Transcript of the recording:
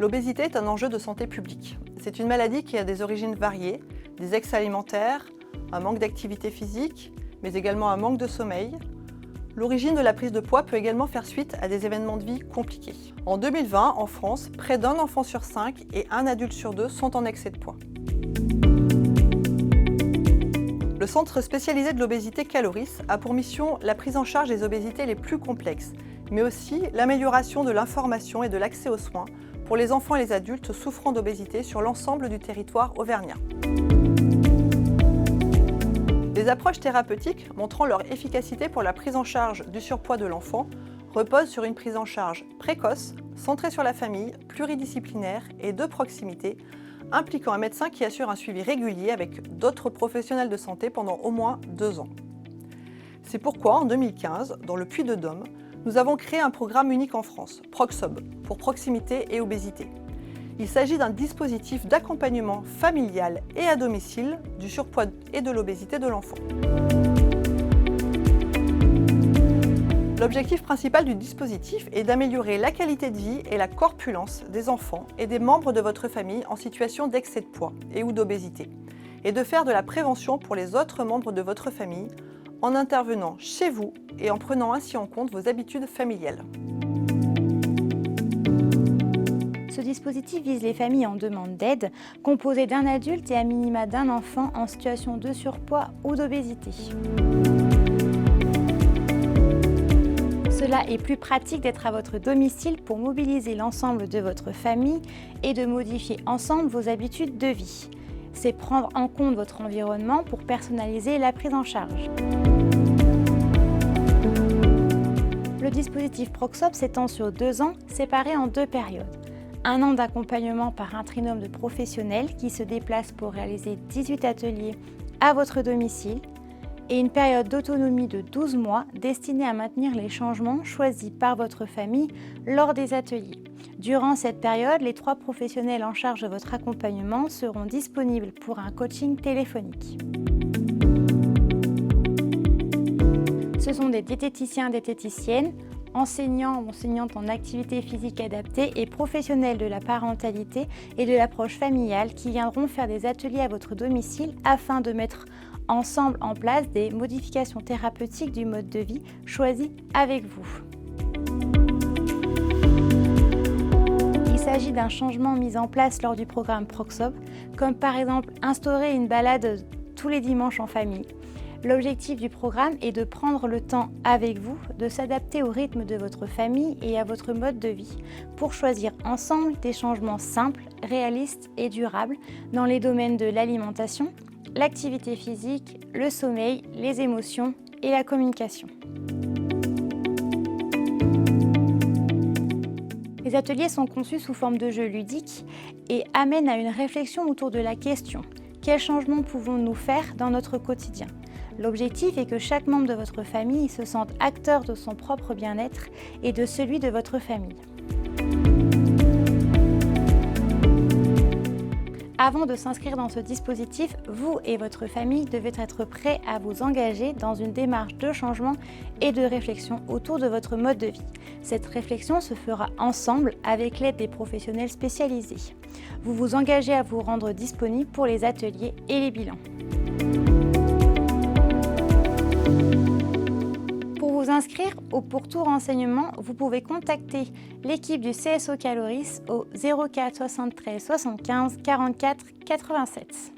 L'obésité est un enjeu de santé publique. C'est une maladie qui a des origines variées, des excès alimentaires, un manque d'activité physique, mais également un manque de sommeil. L'origine de la prise de poids peut également faire suite à des événements de vie compliqués. En 2020, en France, près d'un enfant sur 5 et un adulte sur 2 sont en excès de poids. Le Centre spécialisé de l'obésité Caloris a pour mission la prise en charge des obésités les plus complexes, mais aussi l'amélioration de l'information et de l'accès aux soins pour les enfants et les adultes souffrant d'obésité sur l'ensemble du territoire auvergnat. Les approches thérapeutiques montrant leur efficacité pour la prise en charge du surpoids de l'enfant reposent sur une prise en charge précoce, centrée sur la famille, pluridisciplinaire et de proximité, impliquant un médecin qui assure un suivi régulier avec d'autres professionnels de santé pendant au moins 2 ans. C'est pourquoi, en 2015, dans le Puy-de-Dôme, nous avons créé un programme unique en France, Proxob, pour proximité et obésité. Il s'agit d'un dispositif d'accompagnement familial et à domicile du surpoids et de l'obésité de l'enfant. L'objectif principal du dispositif est d'améliorer la qualité de vie et la corpulence des enfants et des membres de votre famille en situation d'excès de poids et ou d'obésité, et de faire de la prévention pour les autres membres de votre famille en intervenant chez vous et en prenant ainsi en compte vos habitudes familiales. Ce dispositif vise les familles en demande d'aide, composées d'un adulte et à minima d'un enfant en situation de surpoids ou d'obésité. Cela est plus pratique d'être à votre domicile pour mobiliser l'ensemble de votre famille et de modifier ensemble vos habitudes de vie. C'est prendre en compte votre environnement pour personnaliser la prise en charge. Le dispositif Proxob s'étend sur 2 ans, séparés en 2 périodes. 1 an d'accompagnement par un trinôme de professionnels qui se déplacent pour réaliser 18 ateliers à votre domicile et une période d'autonomie de 12 mois destinée à maintenir les changements choisis par votre famille lors des ateliers. Durant cette période, les 3 professionnels en charge de votre accompagnement seront disponibles pour un coaching téléphonique. Ce sont des diététiciens et diététiciennes, enseignants ou enseignantes en activité physique adaptée et professionnels de la parentalité et de l'approche familiale qui viendront faire des ateliers à votre domicile afin de mettre ensemble en place des modifications thérapeutiques du mode de vie choisi avec vous. Il s'agit d'un changement mis en place lors du programme Proxob, comme par exemple instaurer une balade tous les dimanches en famille. L'objectif du programme est de prendre le temps avec vous, de s'adapter au rythme de votre famille et à votre mode de vie, pour choisir ensemble des changements simples, réalistes et durables dans les domaines de l'alimentation, l'activité physique, le sommeil, les émotions et la communication. Les ateliers sont conçus sous forme de jeux ludiques et amènent à une réflexion autour de la question « Quels changements pouvons-nous faire dans notre quotidien ?» L'objectif est que chaque membre de votre famille se sente acteur de son propre bien-être et de celui de votre famille. Avant de s'inscrire dans ce dispositif, vous et votre famille devez être prêts à vous engager dans une démarche de changement et de réflexion autour de votre mode de vie. Cette réflexion se fera ensemble avec l'aide des professionnels spécialisés. Vous vous engagez à vous rendre disponible pour les ateliers et les bilans. Pour vous inscrire ou pour tout renseignement, vous pouvez contacter l'équipe du CSO Caloris au 04 73 75 44 87.